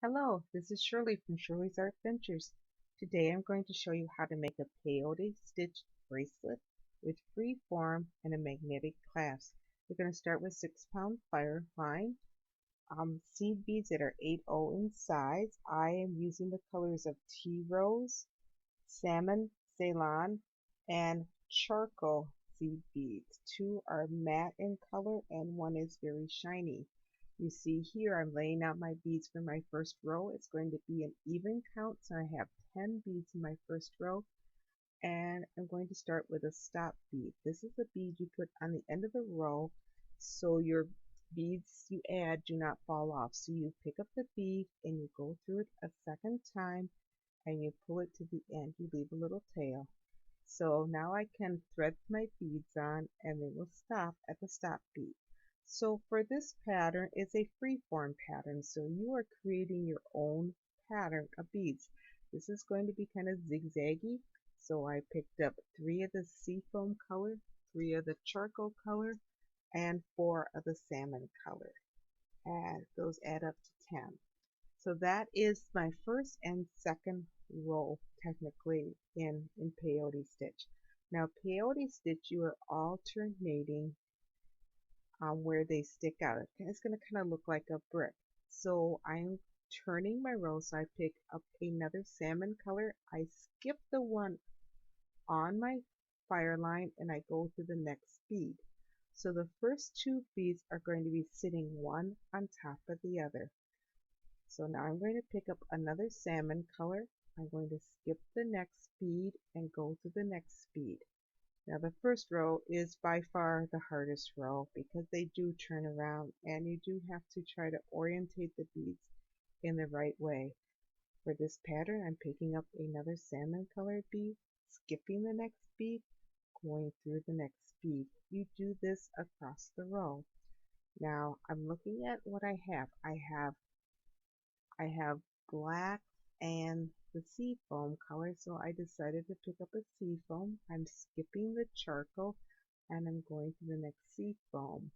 Hello, this is Shirley from Shirley's Art Ventures. Today I'm going to show you how to make a peyote stitch bracelet with free form and a magnetic clasp. We're going to start with 6-pound fire line, seed beads that are 8/0 in size. I am using the colors of tea rose, salmon, Ceylon, and charcoal seed beads. Two are matte in color and one is very shiny. You see here I'm laying out my beads for my first row. It's going to be an even count, so I have 10 beads in my first row, and I'm going to start with a stop bead. This is the bead you put on the end of the row so your beads you add do not fall off. So you pick up the bead and you go through it a second time and you pull it to the end. You leave a little tail. So now I can thread my beads on and they will stop at the stop bead. So for this pattern, it's a free-form pattern. So you are creating your own pattern of beads. This is going to be kind of zigzaggy. So I picked up 3 of the seafoam color, 3 of the charcoal color, and 4 of the salmon color. And those add up to 10. So that is my first and second row technically in peyote stitch. Now peyote stitch, you are alternating where they stick out. It's going to kind of look like a brick. So I'm turning my row, so I pick up another salmon color. I skip the one on my fire line and I go to the next bead. So the first 2 beads are going to be sitting one on top of the other. So now I'm going to pick up another salmon color. I'm going to skip the next bead and go to the next bead. Now the first row is by far the hardest row because they do turn around and you do have to try to orientate the beads in the right way. For this pattern, I'm picking up another salmon colored bead, skipping the next bead, going through the next bead. You do this across the row. Now I'm looking at what I have. I have black and the seafoam color, so I decided to pick up a seafoam. I'm skipping the charcoal and I'm going to the next seafoam.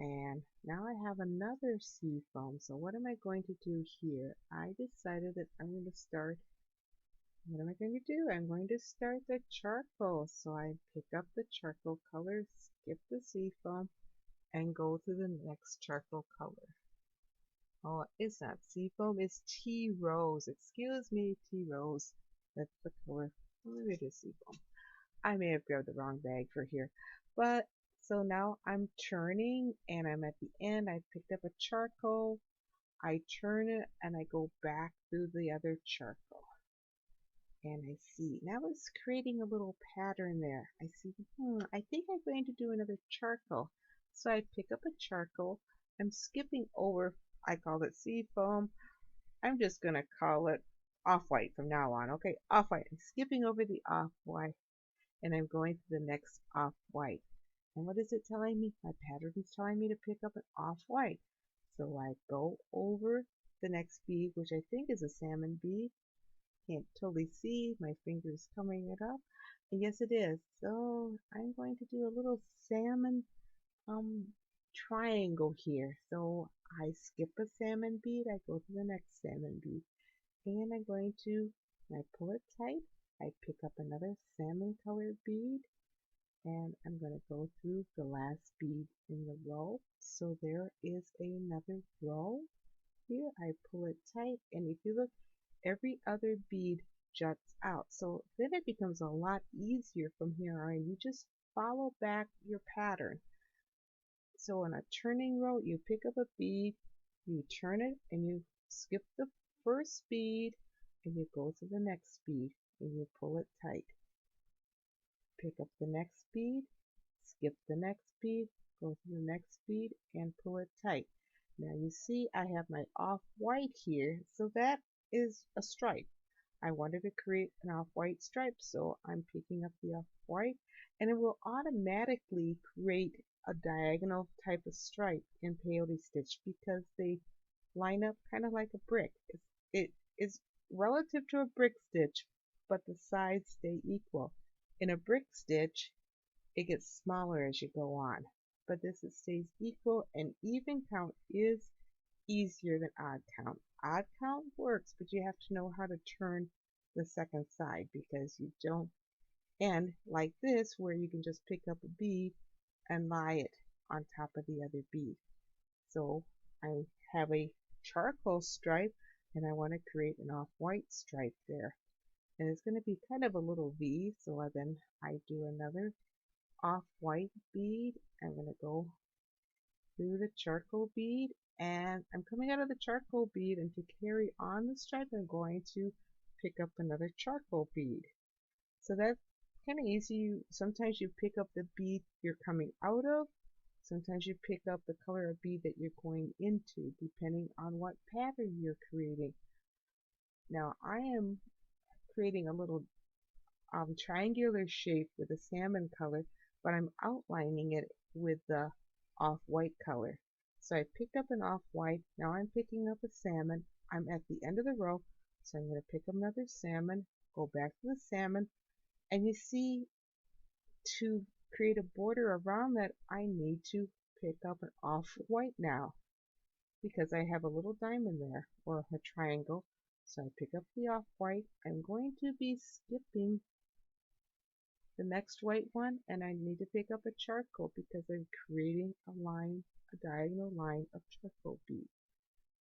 And now I have another seafoam. So what am I going to do here? I decided that I'm going to start, what am I going to do? I'm going to start the charcoal. So I pick up the charcoal color, skip the seafoam, and go to the next charcoal color. Oh, it's not seafoam, it's tea rose. Excuse me, tea rose. That's the color. Oh, maybe it is seafoam. I may have grabbed the wrong bag for here. But, so now I'm turning and I'm at the end. I picked up a charcoal. I turn it and I go back through the other charcoal. And I see, now it's creating a little pattern there. I see, I think I'm going to do another charcoal. So I pick up a charcoal. I'm skipping over, I called it seafoam. I'm just going to call it off-white from now on. Okay, off-white. I'm skipping over the off-white and I'm going to the next off-white. And what is it telling me? My pattern is telling me to pick up an off-white. So I go over the next bead, which I think is a salmon bead. Can't totally see. My fingers covering it up. And yes, it is. So I'm going to do a little salmon triangle here. So I skip a salmon bead, I go to the next salmon bead, and I'm going to, when I pull it tight, I pick up another salmon colored bead, and I'm going to go through the last bead in the row. So there is another row. Here I pull it tight, and if you look, every other bead juts out. So then it becomes a lot easier from here on. You just follow back your pattern. So in a turning row, you pick up a bead, you turn it, and you skip the first bead, and you go to the next bead, and you pull it tight. Pick up the next bead, skip the next bead, go to the next bead, and pull it tight. Now you see I have my off-white here, so that is a stripe. I wanted to create an off-white stripe, so I'm picking up the off-white, and it will automatically create a diagonal type of stripe in peyote stitch because they line up kind of like a brick. It is relative to a brick stitch, but the sides stay equal. In a brick stitch, it gets smaller as you go on, but this stays equal, and even count is easier than odd count. Odd count works, but you have to know how to turn the second side because you don't end like this where you can just pick up a bead and lie it on top of the other bead. So I have a charcoal stripe and I want to create an off-white stripe there. And it's going to be kind of a little V, so then I do another off-white bead. I'm going to go through the charcoal bead, and I'm coming out of the charcoal bead, and to carry on the stripe I'm going to pick up another charcoal bead. So that's kind of easy. Sometimes you pick up the bead you're coming out of, sometimes you pick up the color of bead that you're going into, depending on what pattern you're creating. Now I am creating a little triangular shape with a salmon color, but I'm outlining it with the off-white color. So I picked up an off-white, now I'm picking up a salmon. I'm at the end of the row, so I'm going to pick up another salmon, go back to the salmon, and you see to create a border around that I need to pick up an off-white now because I have a little diamond there or a triangle. So I pick up the off-white. I'm going to be skipping the next white one, and I need to pick up a charcoal because I'm creating a line, a diagonal line of charcoal bead.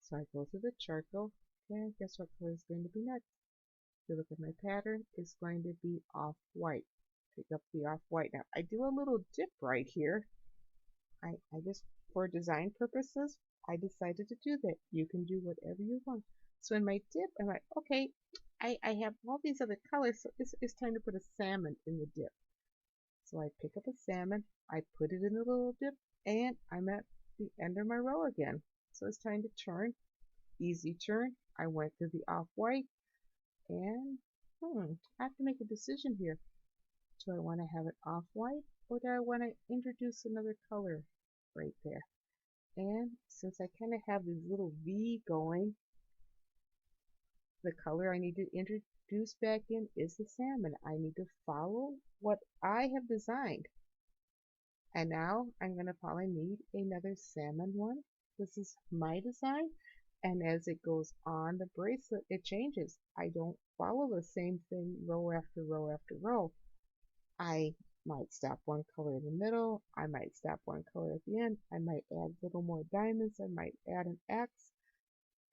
So I go to the charcoal, and guess what color is going to be next? If you look at my pattern, it's going to be off-white. Pick up the off-white. Now I do a little dip right here. I just, for design purposes, I decided to do that. You can do whatever you want. So in my dip, I'm like, okay, I have all these other colors, so it's time to put a salmon in the dip. So I pick up a salmon, I put it in the little dip, and I'm at the end of my row again. So it's time to turn. Easy turn. I went through the off-white, and I have to make a decision here. Do I want to have it off-white, or do I want to introduce another color right there? And since I kind of have this little V going, the color I need to introduce back in is the salmon. I need to follow what I have designed. And now I'm going to probably need another salmon one. This is my design. And as it goes on the bracelet, it changes. I don't follow the same thing row after row after row. I might stop one color in the middle. I might stop one color at the end. I might add a little more diamonds. I might add an X.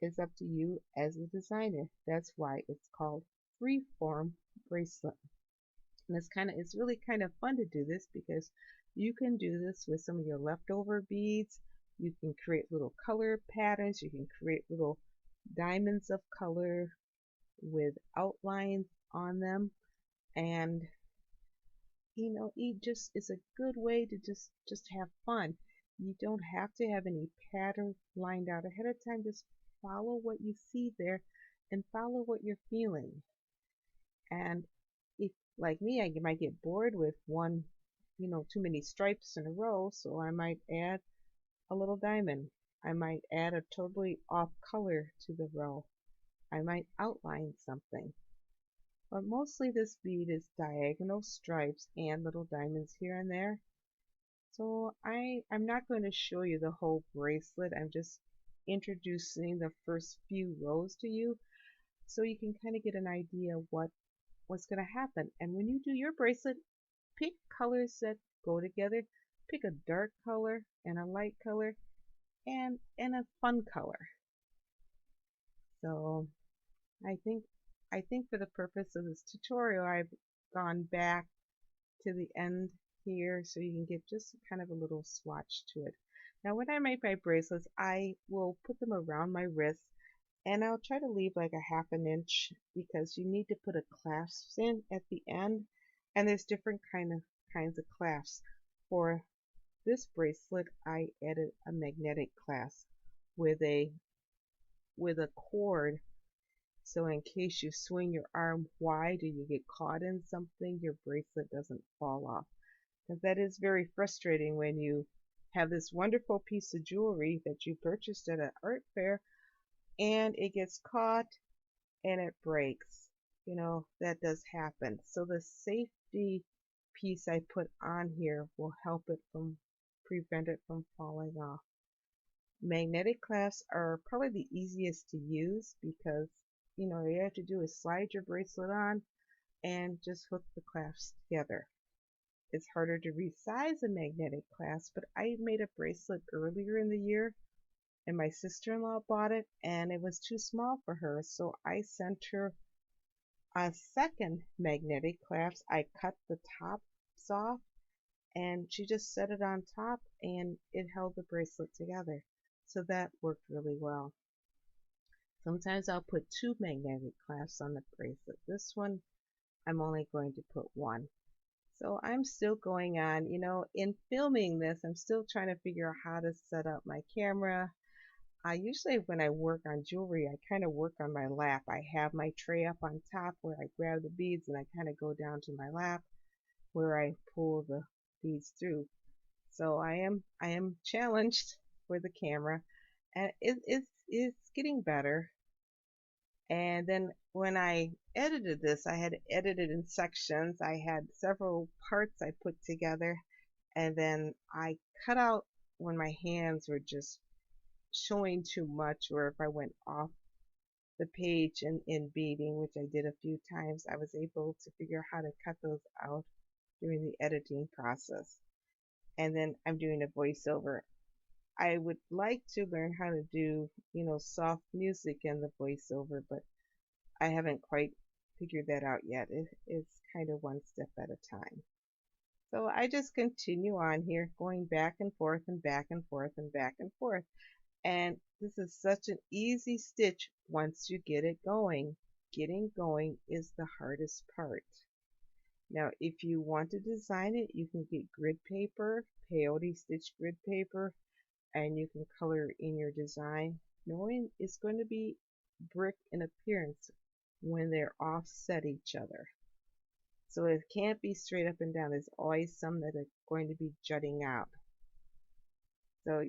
It's up to you as a designer. That's why it's called freeform bracelet. And it's really kind of fun to do this because you can do this with some of your leftover beads. You can create little color patterns. You can create little diamonds of color with outlines on them. And it just is a good way to just have fun. You don't have to have any pattern lined out ahead of time. Just follow what you see there and follow what you're feeling. And if, like me, I might get bored with one, too many stripes in a row, so I might add a little diamond. I might add a totally off color to the row. I might outline something. But mostly this bead is diagonal stripes and little diamonds here and there. So I'm not going to show you the whole bracelet. I'm just introducing the first few rows to you so you can kind of get an idea what's going to happen. And when you do your bracelet, pick colors that go together. Pick a dark color and a light color and a fun color. So I think for the purpose of this tutorial, I've gone back to the end here so you can get just kind of a little swatch to it. Now when I make my bracelets, I will put them around my wrist and I'll try to leave like a half an inch because you need to put a clasp in at the end, and there's different kinds of clasps. For this bracelet, I added a magnetic clasp with a cord, so in case you swing your arm wide or you get caught in something, your bracelet doesn't fall off. Because that is very frustrating when you have this wonderful piece of jewelry that you purchased at an art fair and it gets caught and it breaks. That does happen. So the safety piece I put on here will help it from prevent it from falling off. Magnetic clasps are probably the easiest to use because all you have to do is slide your bracelet on and just hook the clasps together. It's harder to resize a magnetic clasp, but I made a bracelet earlier in the year and my sister-in-law bought it and it was too small for her, so I sent her a second magnetic clasp. I cut the tops off and she just set it on top and it held the bracelet together. So that worked really well. Sometimes I'll put two magnetic clasps on the bracelet. This one, I'm only going to put one. So I'm still going on, in filming this, I'm still trying to figure out how to set up my camera. Usually when I work on jewelry, I kind of work on my lap. I have my tray up on top where I grab the beads and I kind of go down to my lap where I pull the beads through. So I am challenged with the camera, and it's getting better. And then when I edited this, I had edited in sections. I had several parts I put together, and then I cut out when my hands were just showing too much, or if I went off the page in beading, which I did a few times. I was able to figure out how to cut those out during the editing process. And then I'm doing a voiceover. I would like to learn how to do, soft music in the voiceover, but I haven't quite figured that out yet. It's kind of one step at a time. So I just continue on here, going back and forth and back and forth and back and forth. And this is such an easy stitch once you get it going. Getting going is the hardest part. Now, if you want to design it, you can get grid paper, Peyote Stitch grid paper, and you can color in your design, knowing it's going to be brick in appearance when they're offset each other. So it can't be straight up and down. There's always some that are going to be jutting out. So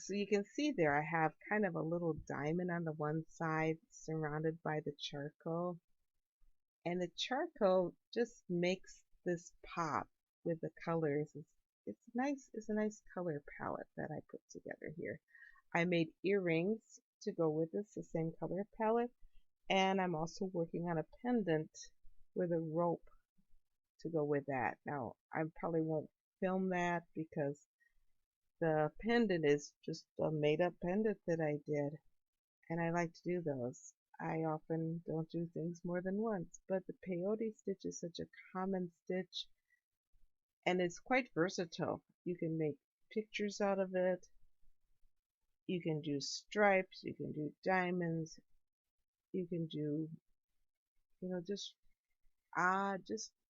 you can see there I have kind of a little diamond on the one side surrounded by the charcoal. And the charcoal just makes this pop with the colors. It's a nice color palette that I put together here. I made earrings to go with this, the same color palette. And I'm also working on a pendant with a rope to go with that. Now, I probably won't film that because the pendant is just a made-up pendant that I did, and I like to do those. I often don't do things more than once, but the peyote stitch is such a common stitch, and it's quite versatile. You can make pictures out of it. You can do stripes. You can do diamonds. You can do, just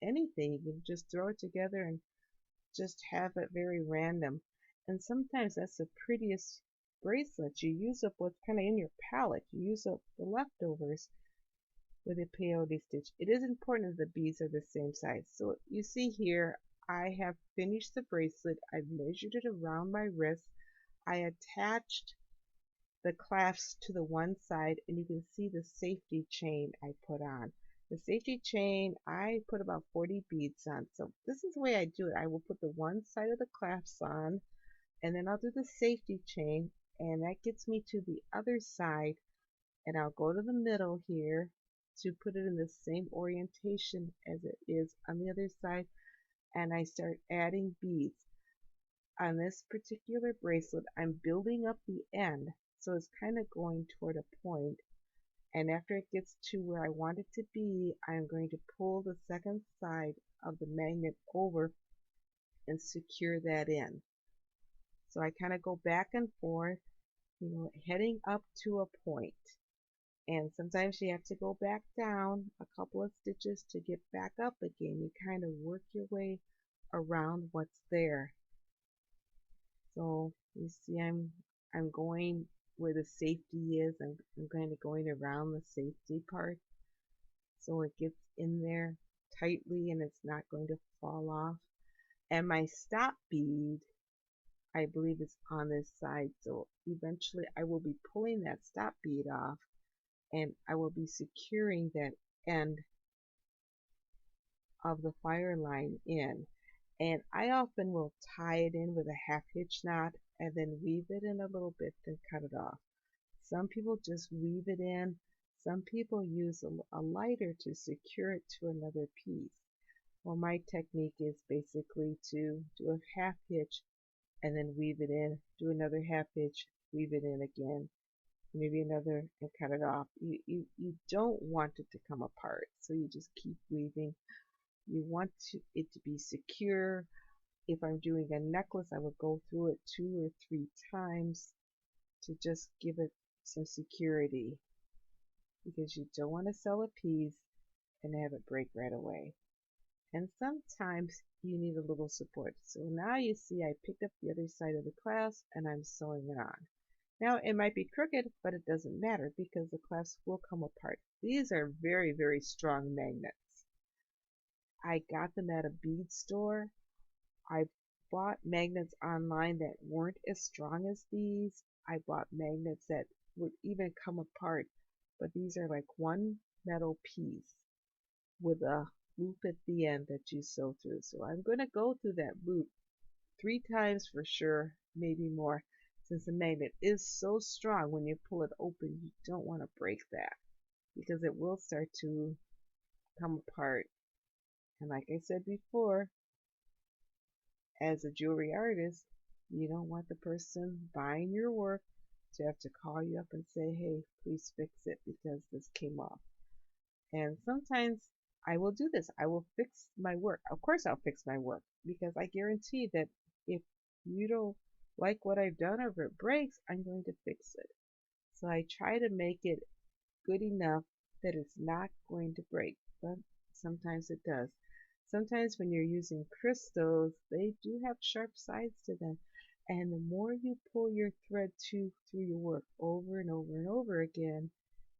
anything. You can just throw it together and just have it very random. And sometimes that's the prettiest bracelet. You use up what's kind of in your palette. You use up the leftovers with a peyote stitch. It is important that the beads are the same size. So you see here, I have finished the bracelet. I've measured it around my wrist. I attached the clasps to the one side, and you can see the safety chain I put on. The safety chain, I put about 40 beads on. So this is the way I do it. I will put the one side of the clasps on, and then I'll do the safety chain, and that gets me to the other side, and I'll go to the middle here to put it in the same orientation as it is on the other side, and I start adding beads. On this particular bracelet, I'm building up the end, so it's kind of going toward a point, and after it gets to where I want it to be, I'm going to pull the second side of the magnet over and secure that in. So I kind of go back and forth, heading up to a point. And sometimes you have to go back down a couple of stitches to get back up again. You kind of work your way around what's there. So you see I'm going where the safety is. I'm kind of going around the safety part so it gets in there tightly and it's not going to fall off. And my stop bead, I believe, is on this side, so eventually I will be pulling that stop bead off and I will be securing that end of the fire line in. And I often will tie it in with a half hitch knot and then weave it in a little bit, then cut it off. Some people just weave it in. Some people use a lighter to secure it to another piece. Well, my technique is basically to do a half hitch and then weave it in, do another half hitch, weave it in again, maybe another, and cut it off. You don't want it to come apart, so you just keep weaving. You want it to be secure. If I'm doing a necklace, I would go through it 2 or 3 times to just give it some security, because you don't want to sell a piece and have it break right away. And sometimes you need a little support. So now you see I picked up the other side of the clasp and I'm sewing it on. Now it might be crooked, but it doesn't matter because the clasp will come apart. These are very, very strong magnets. I got them at a bead store. I bought magnets online that weren't as strong as these. I bought magnets that would even come apart, but these are like one metal piece with a loop at the end that you sew through. So I'm going to go through that loop 3 times for sure, maybe more, since the magnet is so strong. When you pull it open, you don't want to break that because it will start to come apart. And like I said before, as a jewelry artist, you don't want the person buying your work to have to call you up and say, hey, please fix it because this came off. And sometimes I will do this. I will fix my work. Of course I'll fix my work because I guarantee that if you don't like what I've done or if it breaks, I'm going to fix it. So I try to make it good enough that it's not going to break, but sometimes it does. Sometimes when you're using crystals, they do have sharp sides to them. And the more you pull your thread through your work over and over and over again,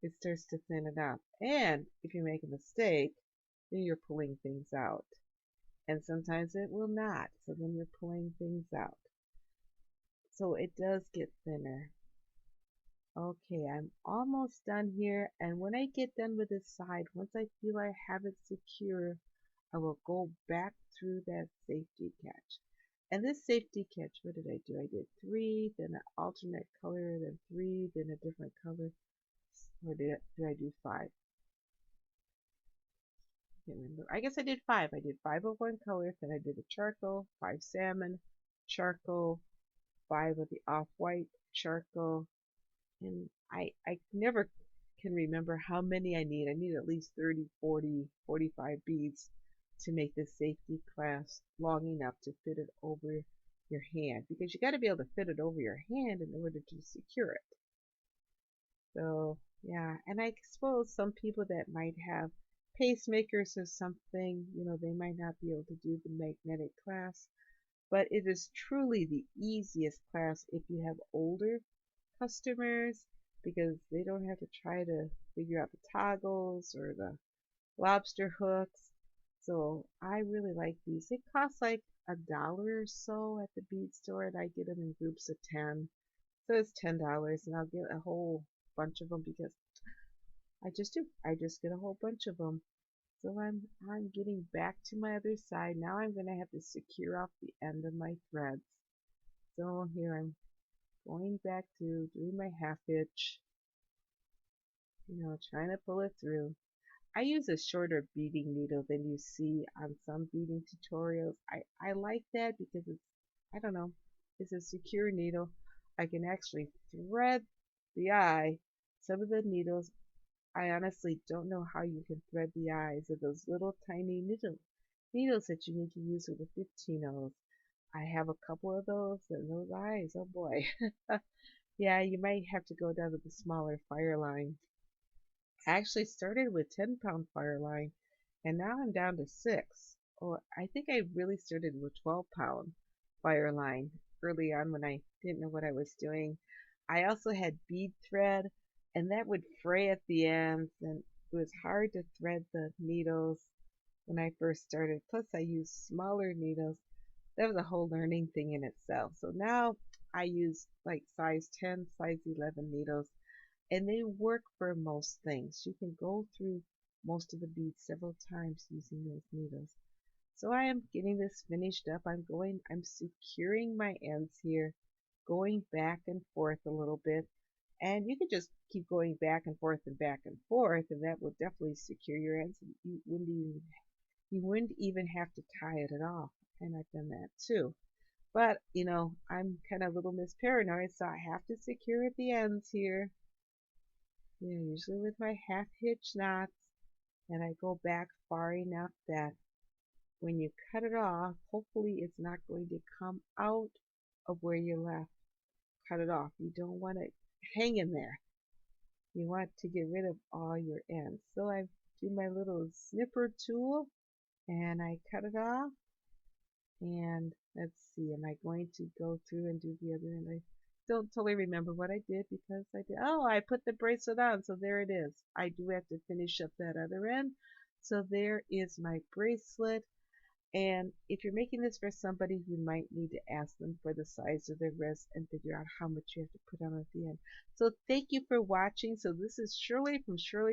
it starts to thin it out. And if you make a mistake, then you're pulling things out. And sometimes it will not. So then you're pulling things out. So it does get thinner. Okay, I'm almost done here. And when I get done with this side, once I feel I have it secure, I will go back through that safety catch. And this safety catch, what did I do? I did 3, then an alternate color, then 3, then a different color. Or did I do 5? I can't remember. I guess I did 5. I did 5 of one color, then I did a charcoal, 5 salmon, charcoal, 5 of the off-white, charcoal, and I never can remember how many I need. I need at least 30, 40, 45 beads to make this safety clasp long enough to fit it over your hand, because you got to be able to fit it over your hand in order to secure it. So yeah, and I suppose some people that might have pacemakers or something, they might not be able to do the magnetic clasp, but it is truly the easiest clasp if you have older customers, because they don't have to try to figure out the toggles or the lobster hooks. So I really like these. They cost like $1 or so at the bead store, and I get them in groups of 10. So it's $10, and I'll get a whole bunch of them because I just do. I just get a whole bunch of them. So I'm getting back to my other side. Now I'm going to have to secure off the end of my threads. So here I'm going back to doing my half hitch, trying to pull it through. I use a shorter beading needle than you see on some beading tutorials. I like that because I don't know, it's a secure needle. I can actually thread the eye. Some of the needles, I honestly don't know how you can thread the eyes of those little tiny needles that you need to use with a 15-0. I have a couple of those, and those eyes, oh boy. Yeah, you might have to go down to the smaller fire line. I actually started with 10-pound fire line, and now I'm down to 6. Or I think I really started with 12-pound fire line early on when I didn't know what I was doing. I also had bead thread, and that would fray at the ends, and it was hard to thread the needles when I first started. Plus, I used smaller needles. That was a whole learning thing in itself. So now I use like size 10, size 11 needles, and they work for most things. You can go through most of the beads several times using those needles. So I am getting this finished up. I'm securing my ends here. going back and forth a little bit. And you could just keep going back and forth, and that will definitely secure your ends. You wouldn't even have to tie it at all. And I've done that too. But, I'm kind of a little Miss Paranoid, so I have to secure at the ends here. Usually with my half hitch knots, and I go back far enough that when you cut it off, hopefully it's not going to come out of where you left. Cut it off. You don't want it hanging there. You want to get rid of all your ends. So I do my little snipper tool and I cut it off. And let's see, am I going to go through and do the other end? I don't totally remember what I did because I put the bracelet on, so there it is. I do have to finish up that other end. So there is my bracelet. And if you're making this for somebody, you might need to ask them for the size of their wrist and figure out how much you have to put on at the end. So thank you for watching. So this is Shirley from Shirley's